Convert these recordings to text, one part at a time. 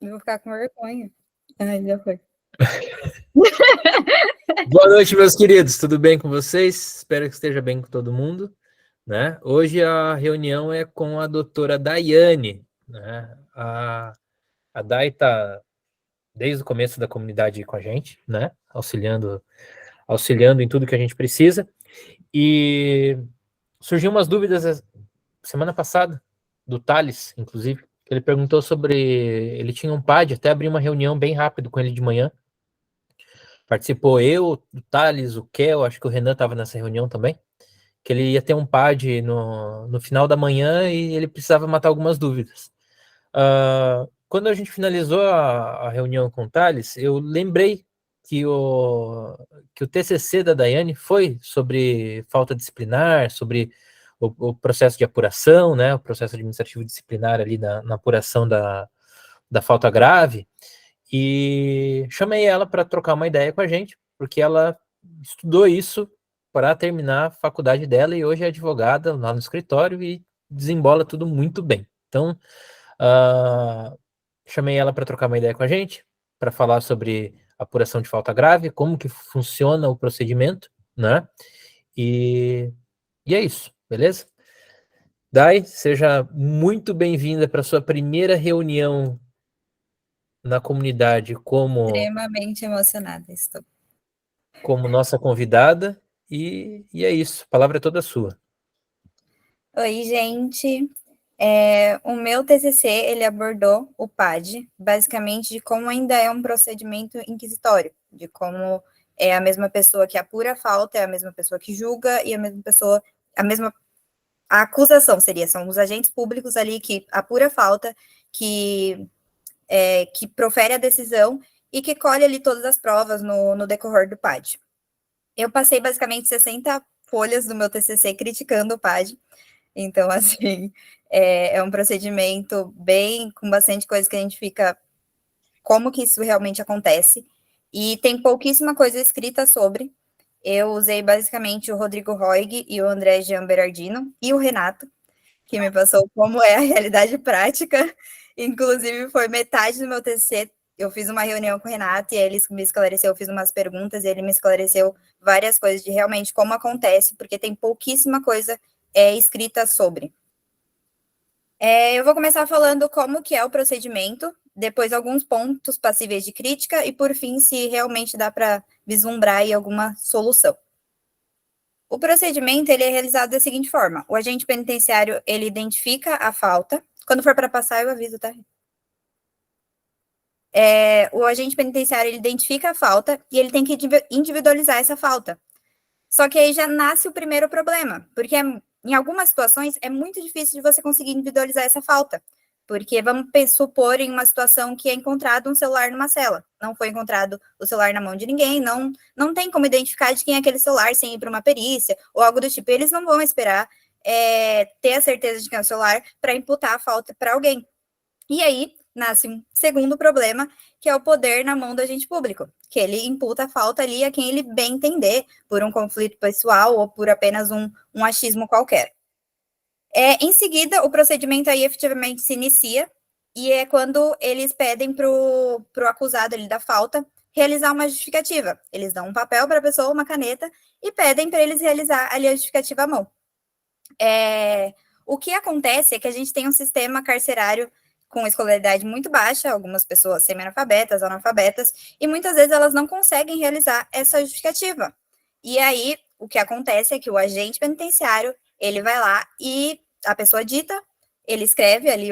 Eu vou ficar com vergonha. Ai, já foi. Boa noite, meus queridos. Tudo bem com vocês? Espero que esteja bem com todo mundo, né? Hoje a reunião é com a doutora Daiane, né? A Dai está desde o começo da comunidade com a gente, né? Auxiliando em tudo que a gente precisa. E surgiu umas dúvidas semana passada do Thales, inclusive, que ele perguntou sobre... Ele tinha um PAD, até abri uma reunião bem rápido com ele de manhã. Participou eu, o Thales, o Kel, acho que o Renan estava nessa reunião também, que ele ia ter um PAD no final da manhã e ele precisava matar algumas dúvidas. Quando a gente finalizou a reunião com o Thales, eu lembrei que o TCC da Daiane foi sobre falta disciplinar, sobre o processo de apuração, né, o processo administrativo disciplinar ali na apuração da falta grave, e chamei ela para trocar uma ideia com a gente, porque ela estudou isso para terminar a faculdade dela e hoje é advogada lá no escritório e desembola tudo muito bem. Então, chamei ela para trocar uma ideia com a gente, para falar sobre apuração de falta grave, como que funciona o procedimento, né? E é isso, beleza? Dai, seja muito bem-vinda para sua primeira reunião na comunidade Extremamente emocionada estou. como nossa convidada, e é isso, a palavra é toda sua. Oi, gente. O meu TCC, ele abordou o PAD, basicamente de como ainda é um procedimento inquisitório, de como é a mesma pessoa que apura a falta, é a mesma pessoa que julga, e a acusação são os agentes públicos ali que apura a falta, que profere a decisão e que colhe ali todas as provas no decorrer do PAD. Eu passei basicamente 60 folhas do meu TCC criticando o PAD, então, assim, é um procedimento com bastante coisa que a gente fica, como que isso realmente acontece, e tem pouquíssima coisa escrita sobre. Eu usei basicamente o Rodrigo Roig e o André Jean Berardino e o Renato, que me passou como é a realidade prática. Inclusive, foi metade do meu TCC. Eu fiz uma reunião com o Renato e ele me esclareceu, eu fiz umas perguntas e ele me esclareceu várias coisas de realmente como acontece, porque tem pouquíssima coisa escrita sobre. Eu vou começar falando como que é o procedimento, depois alguns pontos passíveis de crítica e, por fim, se realmente dá para vislumbrar aí alguma solução. O procedimento ele é realizado da seguinte forma: o agente penitenciário ele identifica a falta. Quando for para passar, eu aviso, tá? O agente penitenciário ele identifica a falta e ele tem que individualizar essa falta. Só que aí já nasce o primeiro problema, porque em algumas situações é muito difícil de você conseguir individualizar essa falta. Porque vamos supor em uma situação que é encontrado um celular numa cela. Não foi encontrado o celular na mão de ninguém, não tem como identificar de quem é aquele celular sem ir para uma perícia ou algo do tipo. Eles não vão esperar ter a certeza de quem é o celular para imputar a falta para alguém. E aí nasce um segundo problema, que é o poder na mão do agente público, que ele imputa a falta ali a quem ele bem entender, por um conflito pessoal ou por apenas um achismo qualquer. Em seguida, o procedimento aí efetivamente se inicia, e é quando eles pedem para o acusado ali da falta realizar uma justificativa. Eles dão um papel para a pessoa, uma caneta, e pedem para eles realizar ali a justificativa à mão. O que acontece é que a gente tem um sistema carcerário com escolaridade muito baixa, algumas pessoas semi-analfabetas, analfabetas, e muitas vezes elas não conseguem realizar essa justificativa. E aí, o que acontece é que o agente penitenciário, ele vai lá e a pessoa dita, ele escreve ali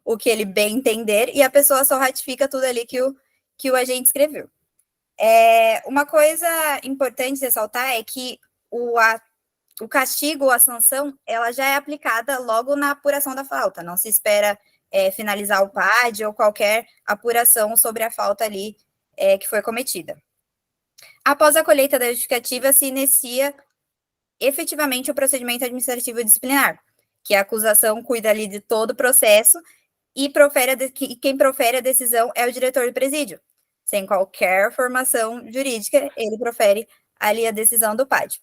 o que ele bem entender, e a pessoa só ratifica tudo ali que o agente escreveu. Uma coisa importante ressaltar é que o castigo ou a sanção, ela já é aplicada logo na apuração da falta, não se espera finalizar o PAD ou qualquer apuração sobre a falta ali que foi cometida. Após a colheita da justificativa, se inicia efetivamente o procedimento administrativo disciplinar, que a acusação cuida ali de todo o processo e quem profere a decisão é o diretor do presídio. Sem qualquer formação jurídica, ele profere ali a decisão do PAD.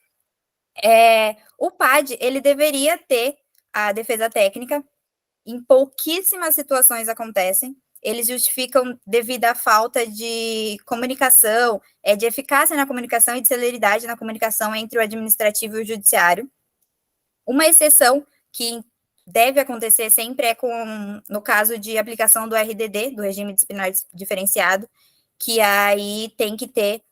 O PAD, ele deveria ter a defesa técnica, em pouquíssimas situações acontecem, eles justificam devido à falta de comunicação, de eficácia na comunicação e de celeridade na comunicação entre o administrativo e o judiciário. Uma exceção que deve acontecer sempre no caso de aplicação do RDD, do regime disciplinar diferenciado, que aí tem que ter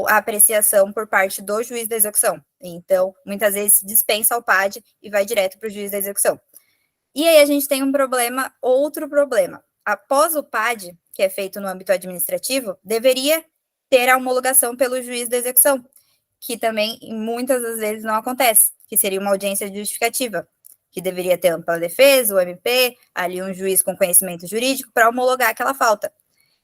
a apreciação por parte do juiz da execução. Então, muitas vezes dispensa o PAD e vai direto para o juiz da execução. E aí a gente tem outro problema. Após o PAD, que é feito no âmbito administrativo, deveria ter a homologação pelo juiz da execução, que também, muitas das vezes, não acontece, que seria uma audiência justificativa, que deveria ter ampla defesa, o MP, ali um juiz com conhecimento jurídico para homologar aquela falta.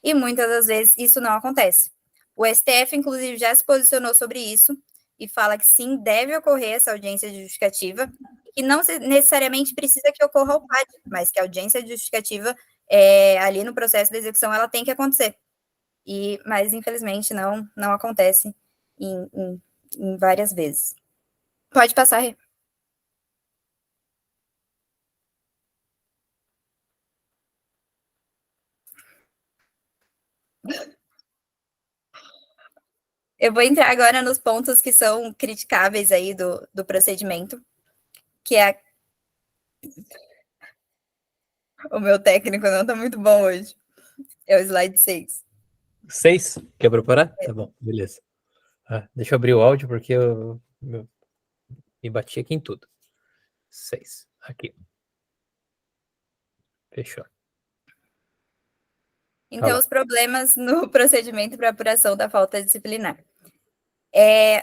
E muitas das vezes isso não acontece. O STF, inclusive, já se posicionou sobre isso e fala que sim, deve ocorrer essa audiência justificativa, e não necessariamente precisa que ocorra o PAD, mas que a audiência justificativa, ali no processo da execução, ela tem que acontecer. Mas, infelizmente, não acontece em várias vezes. Pode passar, Rê. Eu vou entrar agora nos pontos que são criticáveis aí do procedimento, que é... O meu técnico não está muito bom hoje. É o slide 6. 6? Quer preparar? Tá bom, beleza. Deixa eu abrir o áudio, porque eu me bati aqui em tudo. 6. Aqui. Fechou. Então, os problemas no procedimento para apuração da falta disciplinar.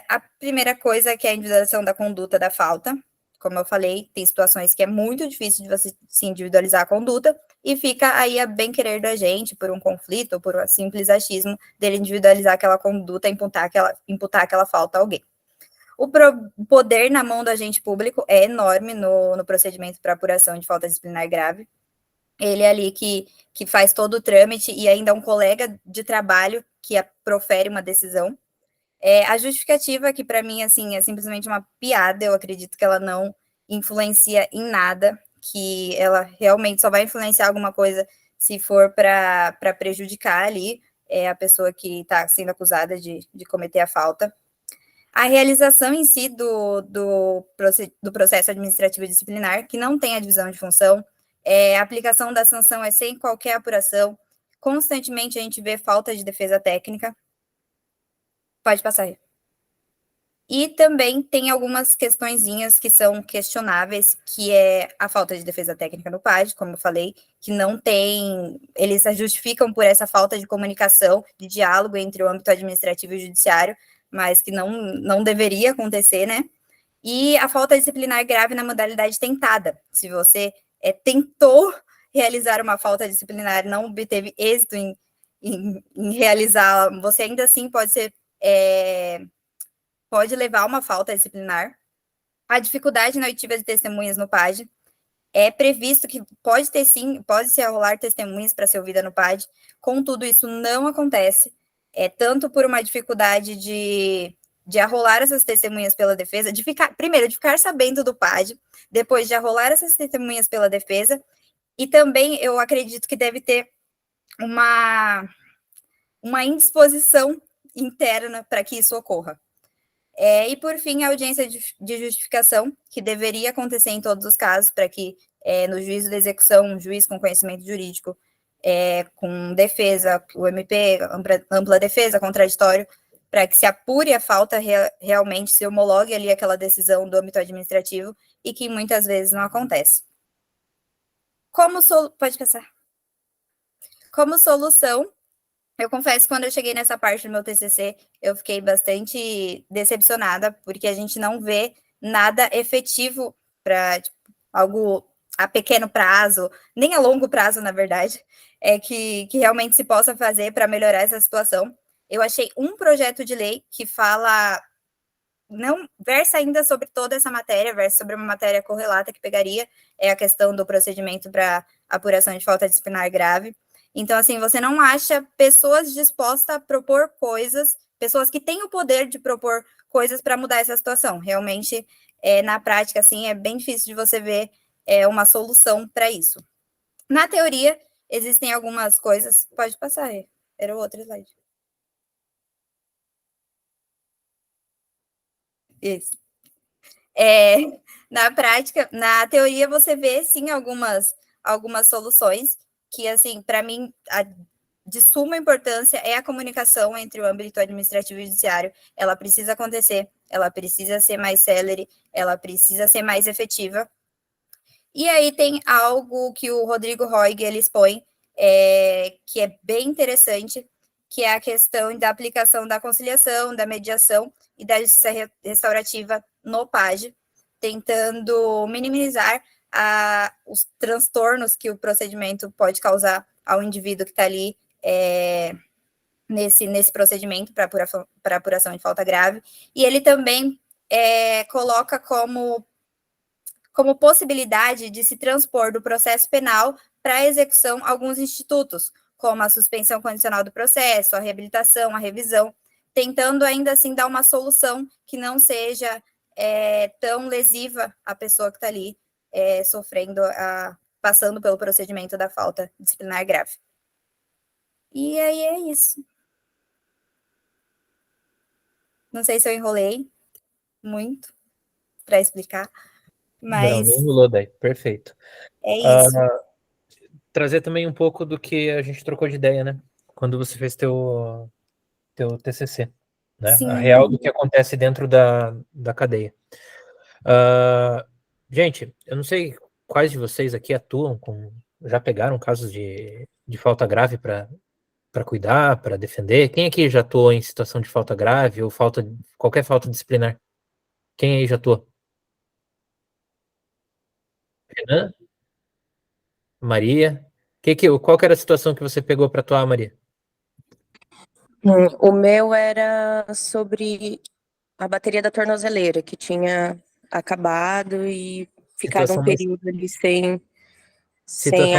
A primeira coisa que é a individualização da conduta da falta. Como eu falei, tem situações que é muito difícil de você se individualizar a conduta e fica aí a bem querer do agente por um conflito ou por um simples achismo dele individualizar aquela conduta e imputar aquela falta a alguém. O poder na mão do agente público é enorme no procedimento para apuração de falta disciplinar grave. Ele é ali que faz todo o trâmite e ainda um colega de trabalho que profere uma decisão. A justificativa, que para mim assim, é simplesmente uma piada, eu acredito que ela não influencia em nada, que ela realmente só vai influenciar alguma coisa se for para prejudicar ali a pessoa que está sendo acusada de cometer a falta. A realização em si do processo administrativo disciplinar, que não tem a divisão de função, a aplicação da sanção é sem qualquer apuração, constantemente a gente vê falta de defesa técnica. Pode passar aí. E também tem algumas questõezinhas que são questionáveis, que é a falta de defesa técnica no PAD, como eu falei, que não tem, eles se justificam por essa falta de comunicação, de diálogo entre o âmbito administrativo e o judiciário, mas que não deveria acontecer, né? E a falta disciplinar grave na modalidade tentada. Se você tentou realizar uma falta disciplinar e não obteve êxito em realizá-la, você ainda assim pode levar a uma falta disciplinar. A dificuldade na oitiva de testemunhas no PAD. É previsto que pode se arrolar testemunhas para ser ouvida no PAD, contudo, isso não acontece, tanto por uma dificuldade de arrolar essas testemunhas pela defesa, primeiro, de ficar sabendo do PAD, depois de arrolar essas testemunhas pela defesa, e também eu acredito que deve ter uma indisposição interna para que isso ocorra. E, por fim, a audiência de justificação, que deveria acontecer em todos os casos, para que, no juízo da execução, um juiz com conhecimento jurídico, com defesa, o MP, ampla defesa, contraditório, para que se apure a falta, realmente se homologue ali aquela decisão do âmbito administrativo, e que muitas vezes não acontece. Pode passar. Como solução, eu confesso que quando eu cheguei nessa parte do meu TCC, eu fiquei bastante decepcionada, porque a gente não vê nada efetivo para algo a pequeno prazo, nem a longo prazo, na verdade, que realmente se possa fazer para melhorar essa situação. Eu achei um projeto de lei que não versa ainda sobre toda essa matéria, versa sobre uma matéria correlata que pegaria a questão do procedimento para apuração de falta disciplinar grave. Então, assim, você não acha pessoas dispostas a propor coisas, pessoas que têm o poder de propor coisas para mudar essa situação. Realmente, na prática, assim, é bem difícil de você ver uma solução para isso. Na teoria, existem algumas coisas... Pode passar, era o outro slide. Isso. Na prática, na teoria, você vê, sim, algumas soluções que, assim, para mim, de suma importância é a comunicação entre o âmbito administrativo e judiciário. Ela precisa acontecer, ela precisa ser mais célere, ela precisa ser mais efetiva. E aí tem algo que o Rodrigo Roig, ele expõe, que é bem interessante, que é a questão da aplicação da conciliação, da mediação e da justiça restaurativa no PAD, tentando minimizar os transtornos que o procedimento pode causar ao indivíduo que está ali nesse procedimento para apuração de falta grave. E ele também coloca como possibilidade de se transpor do processo penal para a execução alguns institutos, como a suspensão condicional do processo, a reabilitação, a revisão, tentando ainda assim dar uma solução que não seja tão lesiva à pessoa que está ali sofrendo, passando pelo procedimento da falta disciplinar grave. E aí é isso. Não sei se eu enrolei muito para explicar, mas... Não, nem enrolou daí, perfeito. É isso. Trazer também um pouco do que a gente trocou de ideia, né? Quando você fez teu TCC, né? Sim. A real do que acontece dentro da cadeia. Gente, eu não sei quais de vocês aqui atuam já pegaram casos de falta grave para cuidar, para defender. Quem aqui já atuou em situação de falta grave ou qualquer falta disciplinar? Quem aí já atuou? Renan? Maria? Qual que era a situação que você pegou para atuar, Maria? O meu era sobre a bateria da tornozeleira, que tinha acabado e ficado um período ali sem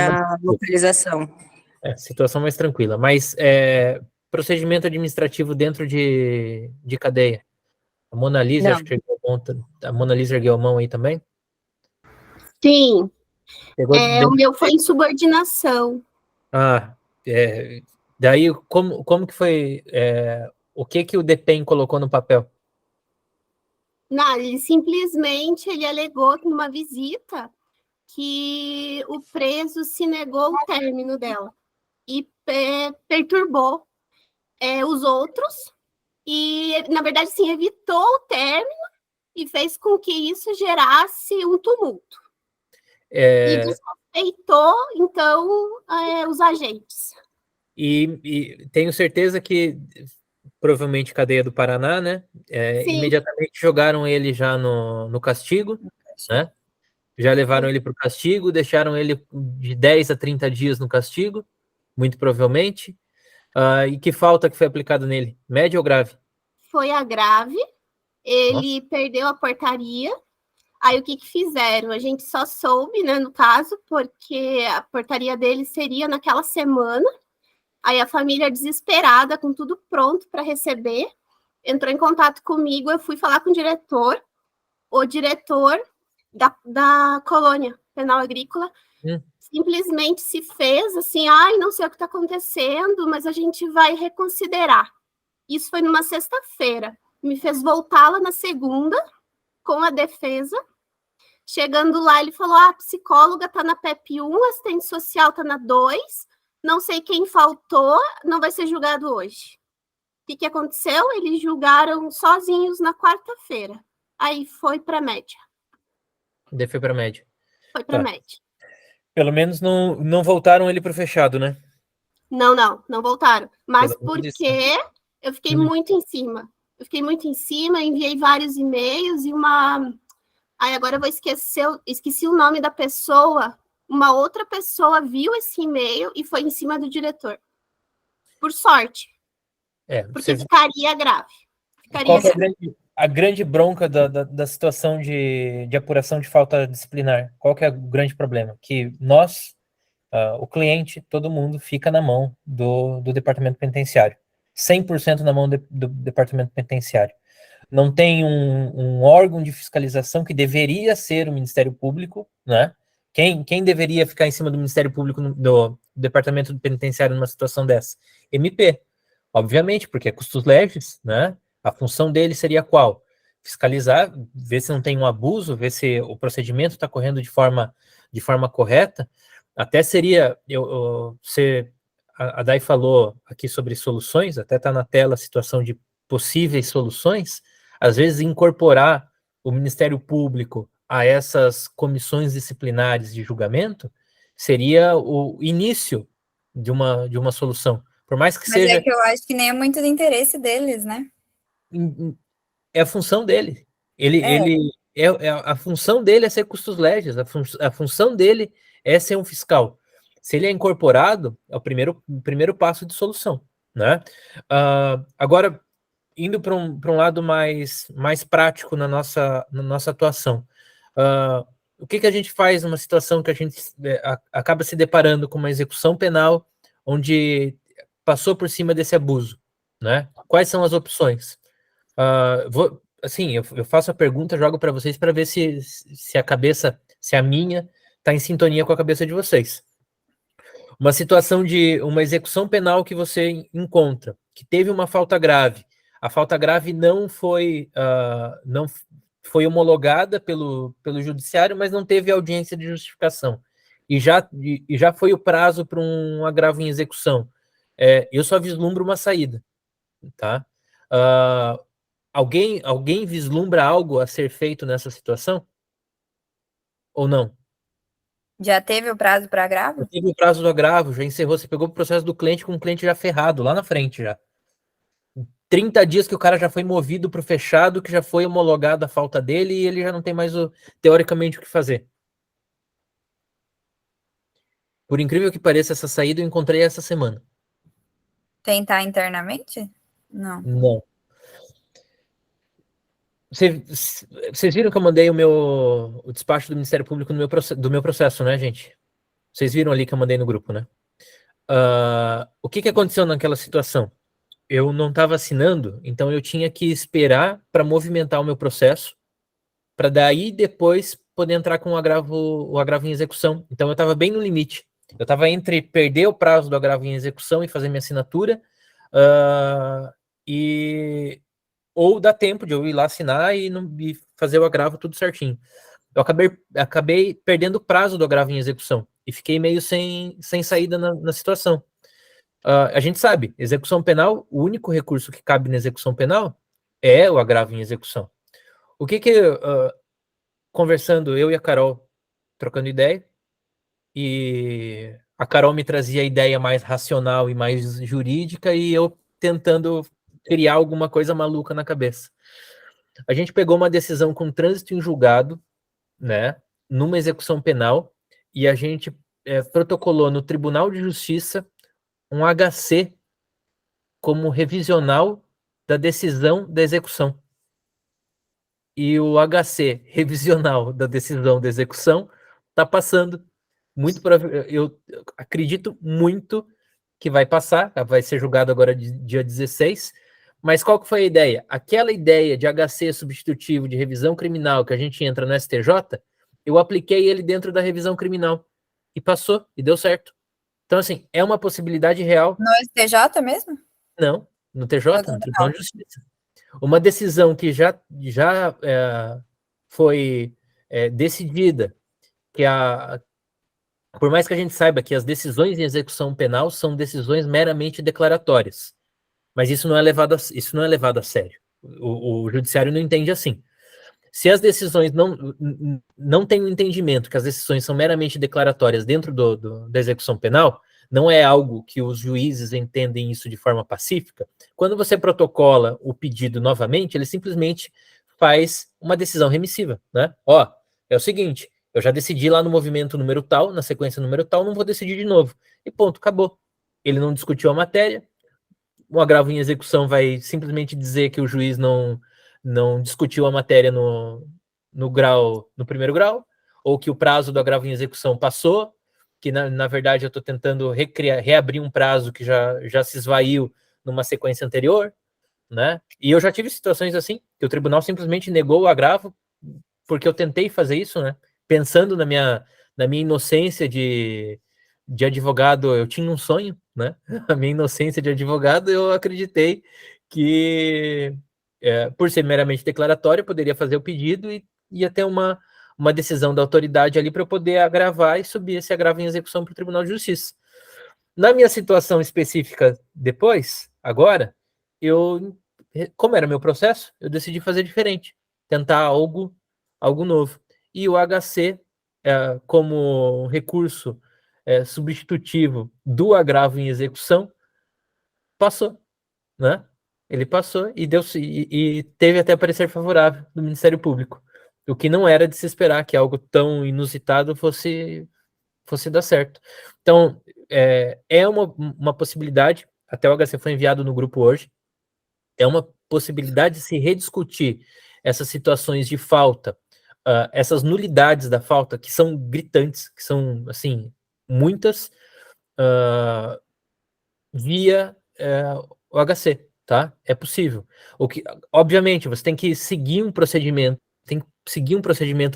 a localização. Situação mais tranquila. Mas procedimento administrativo dentro de cadeia. A Mona Lisa, acho que a Mona Lisa ergueu a mão aí também? Sim. O meu foi insubordinação. Daí, como que foi... o que o DPEM colocou no papel? Não, ele alegou numa visita que o preso se negou o término dela e perturbou os outros e, na verdade, sim, evitou o término e fez com que isso gerasse um tumulto. E desrespeitou, então, os agentes. E tenho certeza que, provavelmente, cadeia do Paraná, né? Imediatamente jogaram ele já no castigo, né? Já levaram ele para o castigo, deixaram ele de 10 a 30 dias no castigo, muito provavelmente. E que falta que foi aplicada nele? Média ou grave? Foi a grave. Ele perdeu a portaria. Aí o que fizeram? A gente só soube, né, no caso, porque a portaria dele seria naquela semana. Aí a família, desesperada, com tudo pronto para receber, entrou em contato comigo. Eu fui falar com o diretor da colônia penal agrícola simplesmente se fez assim, não sei o que está acontecendo, mas a gente vai reconsiderar. Isso foi numa sexta-feira. Me fez voltar lá na segunda com a defesa. Chegando lá, ele falou, a psicóloga está na PEP 1, assistente social está na 2, não sei quem faltou, não vai ser julgado hoje. O que aconteceu? Eles julgaram sozinhos na quarta-feira. Aí foi para média. Foi para média. Foi para média. Pelo menos não voltaram ele para o fechado, né? Não voltaram. Mas porque eu fiquei muito em cima. Enviei vários e-mails e Aí agora eu vou esqueci o nome da pessoa. Uma outra pessoa viu esse e-mail e foi em cima do diretor. Por sorte. Porque ficaria grave. Qual que é a grande bronca da situação de apuração de falta disciplinar? Qual que é o grande problema? Que nós, o cliente, todo mundo, fica na mão do departamento penitenciário. 100% na mão do departamento penitenciário. Não tem um órgão de fiscalização que deveria ser o Ministério Público, né? Quem deveria ficar em cima do Ministério Público, do Departamento Penitenciário numa situação dessa? MP, obviamente, porque é custos legis, né? A função dele seria qual? Fiscalizar, ver se não tem um abuso, ver se o procedimento está correndo de forma correta. Até seria, a Day falou aqui sobre soluções, até está na tela a situação de possíveis soluções, às vezes incorporar o Ministério Público a essas comissões disciplinares de julgamento seria o início de uma solução. Por mais que seja... Mas é que eu acho que nem é muito do interesse deles, né? É a função dele. A função dele é ser custos legis, a função dele é ser um fiscal. Se ele é incorporado, é o primeiro passo de solução, né? Agora, indo para um lado mais prático na nossa atuação. O que a gente faz numa situação que a gente acaba se deparando com uma execução penal onde passou por cima desse abuso, né? Quais são as opções? Eu faço a pergunta, jogo para vocês para ver se a minha está em sintonia com a cabeça de vocês. Uma situação de uma execução penal que você encontra, que teve uma falta grave, a falta grave não foi homologada pelo judiciário, mas não teve audiência de justificação, e já foi o prazo para um agravo em execução. Eu só vislumbro uma saída, tá? Alguém vislumbra algo a ser feito nessa situação? Ou não? Já teve o prazo para agravo? Já teve o prazo do agravo, já encerrou, você pegou o processo do cliente com o cliente já ferrado, lá na frente já. 30 dias que o cara já foi movido para o fechado, que já foi homologada a falta dele e ele já não tem mais, teoricamente, o que fazer. Por incrível que pareça, essa saída eu encontrei essa semana. Tentar internamente? Não. Não. Vocês viram que eu mandei o despacho do Ministério Público do meu processo, né, gente? Vocês viram ali que eu mandei no grupo, né? O que aconteceu naquela situação? Eu não estava assinando, então eu tinha que esperar para movimentar o meu processo, para daí depois poder entrar com o agravo em execução. Então eu estava bem no limite. Eu estava entre perder o prazo do agravo em execução e fazer minha assinatura, ou dar tempo de eu ir lá assinar e fazer o agravo tudo certinho. Eu acabei perdendo o prazo do agravo em execução e fiquei meio sem saída na situação. A gente sabe, execução penal, o único recurso que cabe na execução penal é o agravo em execução. Conversando, eu e a Carol, trocando ideia, e a Carol me trazia a ideia mais racional e mais jurídica, e eu tentando criar alguma coisa maluca na cabeça. A gente pegou uma decisão com trânsito em julgado, né, numa execução penal, e a gente protocolou no Tribunal de Justiça um HC como revisional da decisão da execução. E o HC revisional da decisão da execução está passando. Eu acredito muito que vai passar, vai ser julgado agora dia 16, mas qual que foi a ideia? Aquela ideia de HC substitutivo de revisão criminal que a gente entra no STJ, eu apliquei ele dentro da revisão criminal e passou, e deu certo. Então, assim, é uma possibilidade real. No STJ mesmo? Não, no TJ, no Tribunal de Justiça. Uma decisão que já foi decidida, por mais que a gente saiba que as decisões em execução penal são decisões meramente declaratórias, mas isso não é levado a sério. O judiciário não entende assim. Se as decisões não têm o entendimento que as decisões são meramente declaratórias dentro da execução penal, não é algo que os juízes entendem isso de forma pacífica, quando você protocola o pedido novamente, ele simplesmente faz uma decisão remissiva, né? É o seguinte, eu já decidi lá no movimento número tal, na sequência número tal, não vou decidir de novo. E ponto, acabou. Ele não discutiu a matéria, o agravo em execução vai simplesmente dizer que o juiz não discutiu a matéria no primeiro grau, ou que o prazo do agravo em execução passou, que na verdade eu estou tentando reabrir um prazo que já se esvaiu numa sequência anterior, né? E eu já tive situações assim, que o tribunal simplesmente negou o agravo, porque eu tentei fazer isso, né? Pensando na na minha inocência de advogado, eu tinha um sonho, né? A minha inocência de advogado, eu acreditei que, por ser meramente declaratório, eu poderia fazer o pedido e ia ter uma decisão da autoridade ali para eu poder agravar e subir esse agravo em execução para o Tribunal de Justiça. Na minha situação específica depois, agora, como era meu processo, eu decidi fazer diferente, tentar algo novo. E o HC, como recurso substitutivo do agravo em execução, passou, né? Ele passou e teve até parecer favorável do Ministério Público, o que não era de se esperar que algo tão inusitado fosse dar certo. Então, é uma possibilidade, até o HC foi enviado no grupo hoje, é uma possibilidade de se rediscutir essas situações de falta, essas nulidades da falta, que são gritantes, que são, assim, muitas, via o HC, tá? É possível. Obviamente, você tem que seguir um procedimento,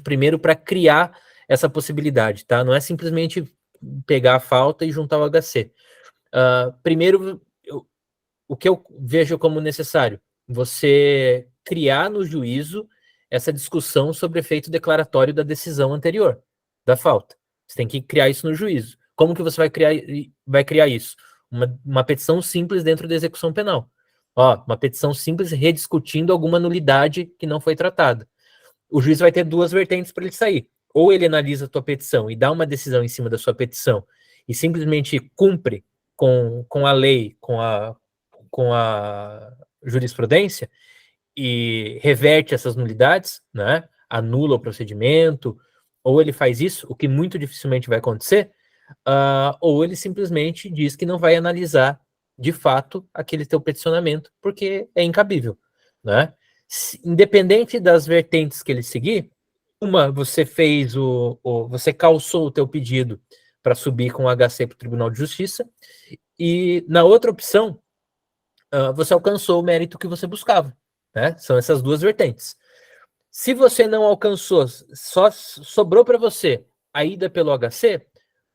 primeiro para criar essa possibilidade, tá? Não é simplesmente pegar a falta e juntar o HC. Primeiro, o que eu vejo como necessário, você criar no juízo essa discussão sobre efeito declaratório da decisão anterior, da falta. Você tem que criar isso no juízo. Como que você vai criar isso? Uma petição simples dentro da execução penal. Uma petição simples rediscutindo alguma nulidade que não foi tratada. O juiz vai ter duas vertentes para ele sair. Ou ele analisa a tua petição e dá uma decisão em cima da sua petição e simplesmente cumpre com a lei, com a jurisprudência e reverte essas nulidades, né? Anula o procedimento, ou ele faz isso, o que muito dificilmente vai acontecer, ou ele simplesmente diz que não vai analisar de fato aquele teu peticionamento, porque é incabível, né? Independente das vertentes que ele seguir, você fez você calçou o teu pedido para subir com o HC para o Tribunal de Justiça, e na outra opção, você alcançou o mérito que você buscava, né? São essas duas vertentes. Se você não alcançou, só sobrou para você a ida pelo HC,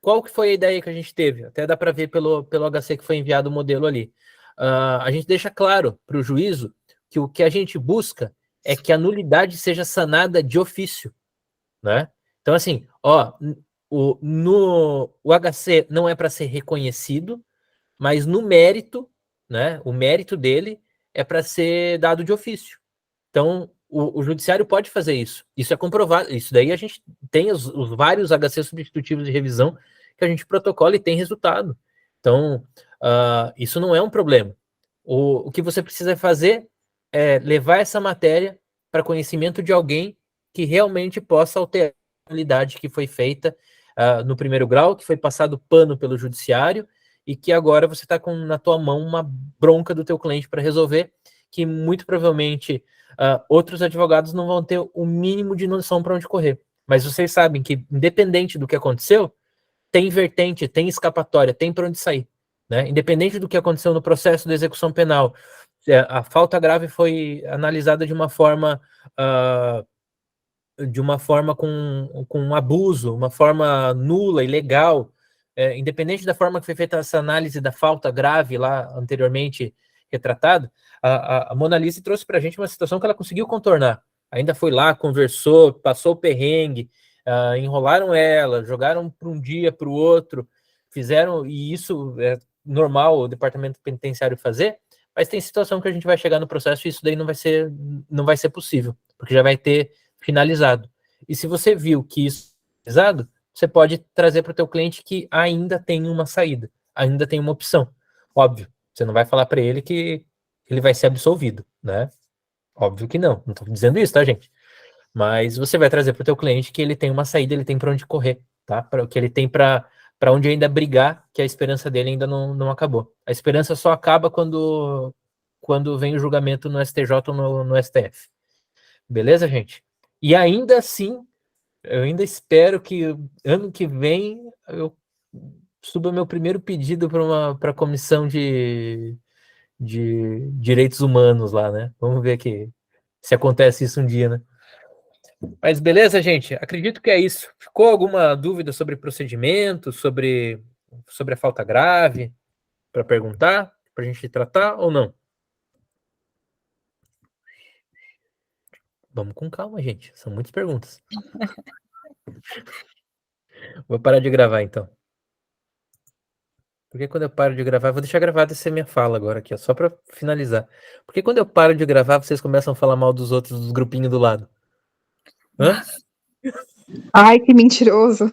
qual que foi a ideia que a gente teve? Até dá para ver pelo HC que foi enviado o modelo ali. A gente deixa claro para o juízo que o que a gente busca é que a nulidade seja sanada de ofício, né? Então, assim, o HC não é para ser reconhecido, mas no mérito, né? O mérito dele é para ser dado de ofício. Então, o judiciário pode fazer isso. Isso é comprovado. Isso daí a gente tem os vários HC substitutivos de revisão que a gente protocola e tem resultado. Então, isso não é um problema. O que você precisa fazer é levar essa matéria para conhecimento de alguém que realmente possa alterar a realidade que foi feita no primeiro grau, que foi passado pano pelo judiciário e que agora você está com na tua mão uma bronca do teu cliente para resolver, que muito provavelmente outros advogados não vão ter o mínimo de noção para onde correr. Mas vocês sabem que, independente do que aconteceu, tem vertente, tem escapatória, tem para onde sair, né? Independente do que aconteceu no processo da execução penal, a falta grave foi analisada de uma forma com um abuso, uma forma nula, ilegal, independente da forma que foi feita essa análise da falta grave lá anteriormente retratado, a Mona Lisa trouxe para a gente uma situação que ela conseguiu contornar. Ainda foi lá, conversou, passou o perrengue, enrolaram ela, jogaram para um dia, para o outro, fizeram, e isso é normal o departamento penitenciário fazer, mas tem situação que a gente vai chegar no processo e isso daí não vai ser possível, porque já vai ter finalizado. E se você viu que isso é finalizado, você pode trazer para o teu cliente que ainda tem uma saída, ainda tem uma opção. Óbvio, você não vai falar para ele que ele vai ser absolvido, né? Óbvio que não estou dizendo isso, tá, gente? Mas você vai trazer para o teu cliente que ele tem uma saída, ele tem para onde correr, tá? Que ele tem para onde ainda brigar, que a esperança dele ainda não acabou. A esperança só acaba quando vem o julgamento no STJ ou no STF. Beleza, gente? E ainda assim, eu ainda espero que ano que vem eu suba meu primeiro pedido para a comissão de direitos humanos lá, né? Vamos ver se acontece isso um dia, né? Mas beleza, gente? Acredito que é isso. Ficou alguma dúvida sobre procedimento, sobre a falta grave, para perguntar, para a gente tratar ou não? Vamos com calma, gente. São muitas perguntas. Vou parar de gravar, então. Porque quando eu paro de gravar, vou deixar gravada essa minha fala agora aqui, ó, só para finalizar. Porque quando eu paro de gravar, vocês começam a falar mal dos outros, dos grupinhos do lado. Hã? Ai, que mentiroso.